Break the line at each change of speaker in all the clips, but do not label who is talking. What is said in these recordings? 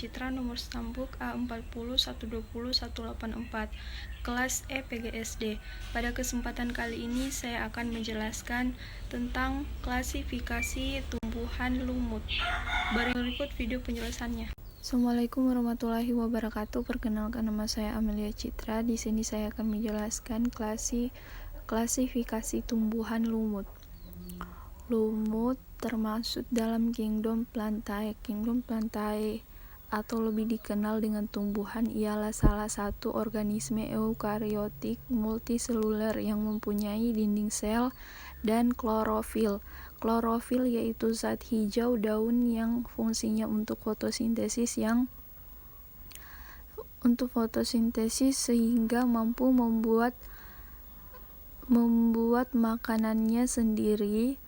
Citra nomor stambuk A40-120-184 kelas E PGSD. Pada kesempatan kali ini saya akan menjelaskan tentang klasifikasi tumbuhan lumut. Berikut video penjelasannya.
Assalamualaikum warahmatullahi wabarakatuh. Perkenalkan, nama saya Amelia Citra. Di sini saya akan menjelaskan klasifikasi tumbuhan lumut. Lumut termasuk dalam kingdom Plantae. Kingdom Plantae atau lebih dikenal dengan tumbuhan ialah salah satu organisme eukariotik multiseluler yang mempunyai dinding sel dan klorofil. Klorofil yaitu zat hijau daun yang fungsinya untuk fotosintesis sehingga mampu membuat makanannya sendiri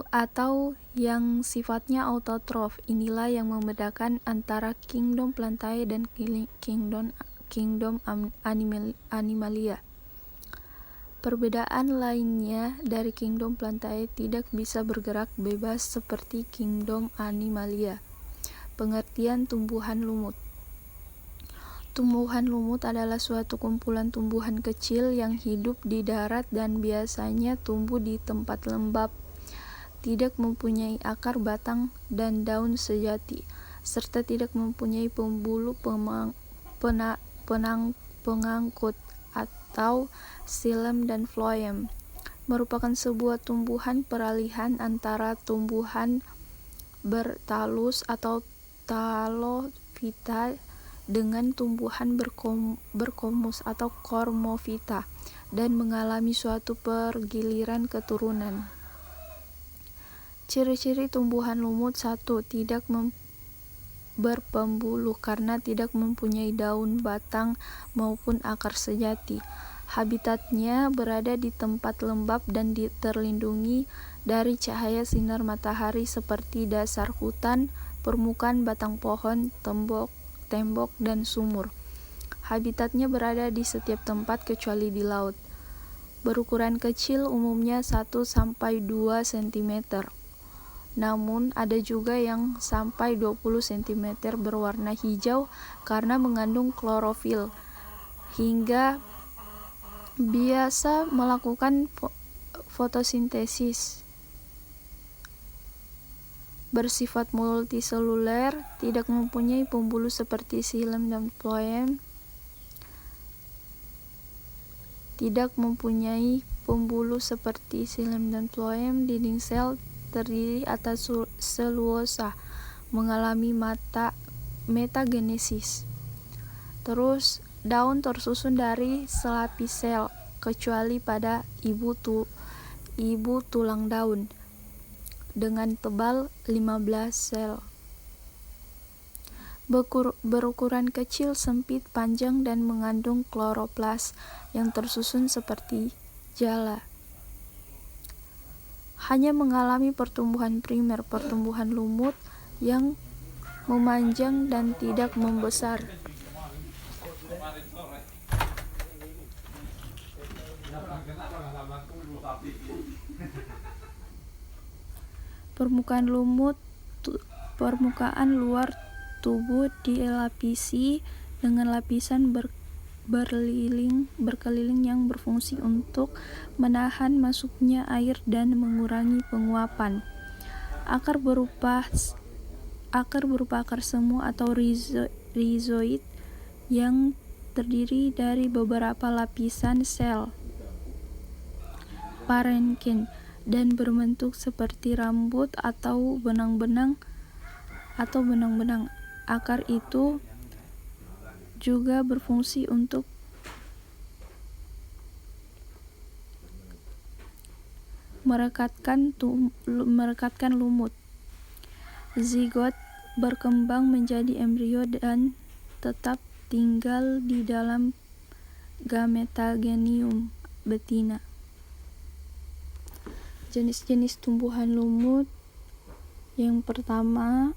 atau yang sifatnya autotrof. Inilah yang membedakan antara kingdom Plantae dan kingdom Animalia. Perbedaan lainnya dari kingdom Plantae tidak bisa bergerak bebas seperti kingdom Animalia. Pengertian tumbuhan lumut. Tumbuhan lumut adalah suatu kumpulan tumbuhan kecil yang hidup di darat dan biasanya tumbuh di tempat lembab, tidak mempunyai akar, batang, dan daun sejati, serta tidak mempunyai pembuluh pengangkut atau xilem dan phloem. Merupakan sebuah tumbuhan peralihan antara tumbuhan bertalus atau Talophyta dengan tumbuhan berkomus atau Cormophyta dan mengalami suatu pergiliran keturunan. Ciri-ciri tumbuhan lumut: 1. Tidak berpembuluh karena tidak mempunyai daun, batang, maupun akar sejati. Habitatnya berada di tempat lembab dan terlindungi dari cahaya sinar matahari seperti dasar hutan, permukaan batang pohon, tembok, dan sumur. Habitatnya berada di setiap tempat kecuali di laut. Berukuran kecil, umumnya 1-2 cm. Namun ada juga yang sampai 20 cm, berwarna hijau karena mengandung klorofil, hingga biasa melakukan fotosintesis. Bersifat multiseluler, tidak mempunyai pembuluh seperti xilem dan phloem. Dinding sel terdiri atas selulosa, mengalami metagenesis. Terus daun tersusun dari selapis sel, kecuali pada ibu tulang daun, dengan tebal 15 sel. Berukuran kecil, sempit, panjang, dan mengandung kloroplas yang tersusun seperti jala. Hanya mengalami pertumbuhan primer, pertumbuhan lumut yang memanjang dan tidak membesar. Permukaan luar tubuh dilapisi dengan lapisan berkeliling yang berfungsi untuk menahan masuknya air dan mengurangi penguapan. Akar berupa akar semu atau rhizoid yang terdiri dari beberapa lapisan sel parenkim dan berbentuk seperti rambut atau benang-benang. Akar itu juga berfungsi untuk merekatkan lumut. Zigot berkembang menjadi embrio dan tetap tinggal di dalam gametagenium betina. Jenis-jenis tumbuhan lumut. Yang pertama,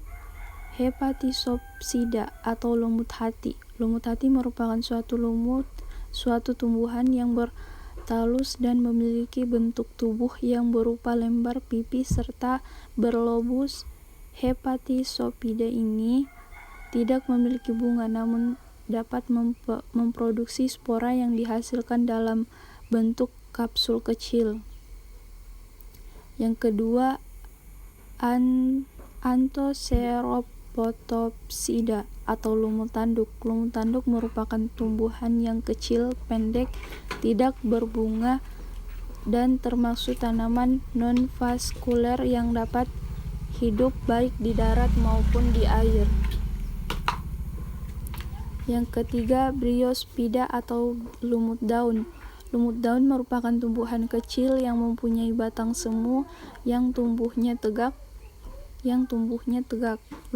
Hepatosopsida atau lumut hati. Lumut hati merupakan suatu tumbuhan yang bertalus dan memiliki bentuk tubuh yang berupa lembar pipih serta berlobus. Hepatosopida ini tidak memiliki bunga namun dapat memproduksi spora yang dihasilkan dalam bentuk kapsul kecil. Yang kedua, Anthocerophodopsida atau lumut tanduk. Lumut tanduk merupakan tumbuhan yang kecil, pendek, tidak berbunga, dan termasuk tanaman non-vaskuler yang dapat hidup baik di darat maupun di air. Yang ketiga, Bryospida atau lumut daun. Lumut daun merupakan tumbuhan kecil yang mempunyai batang semu yang tumbuhnya tegak.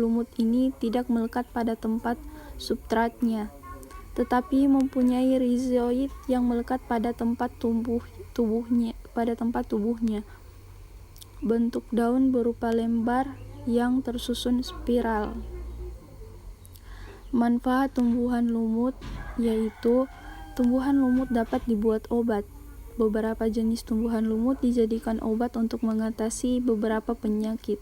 Lumut ini tidak melekat pada tempat substratnya, tetapi mempunyai rhizoid yang melekat pada tempat tubuhnya. Bentuk daun berupa lembar yang tersusun spiral. Manfaat tumbuhan lumut yaitu tumbuhan lumut dapat dibuat obat. Beberapa jenis tumbuhan lumut dijadikan obat untuk mengatasi beberapa penyakit.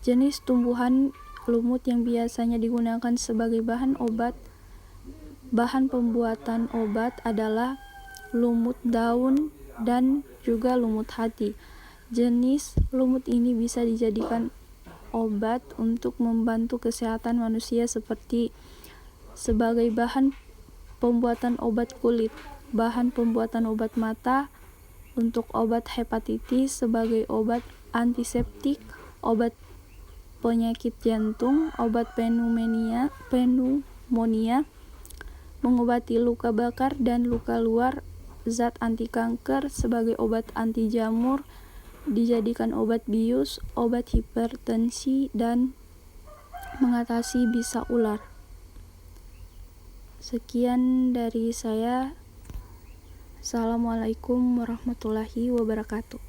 Jenis tumbuhan lumut yang biasanya digunakan sebagai bahan pembuatan obat adalah lumut daun dan juga lumut hati. Jenis lumut ini bisa dijadikan obat untuk membantu kesehatan manusia seperti sebagai bahan pembuatan obat kulit, bahan pembuatan obat mata, untuk obat hepatitis, sebagai obat antiseptik, obat penyakit jantung, obat pneumonia, mengobati luka bakar dan luka luar, zat anti kanker, sebagai obat anti jamur, dijadikan obat bius, obat hipertensi, dan mengatasi bisa ular. Sekian dari saya. Assalamualaikum warahmatullahi wabarakatuh.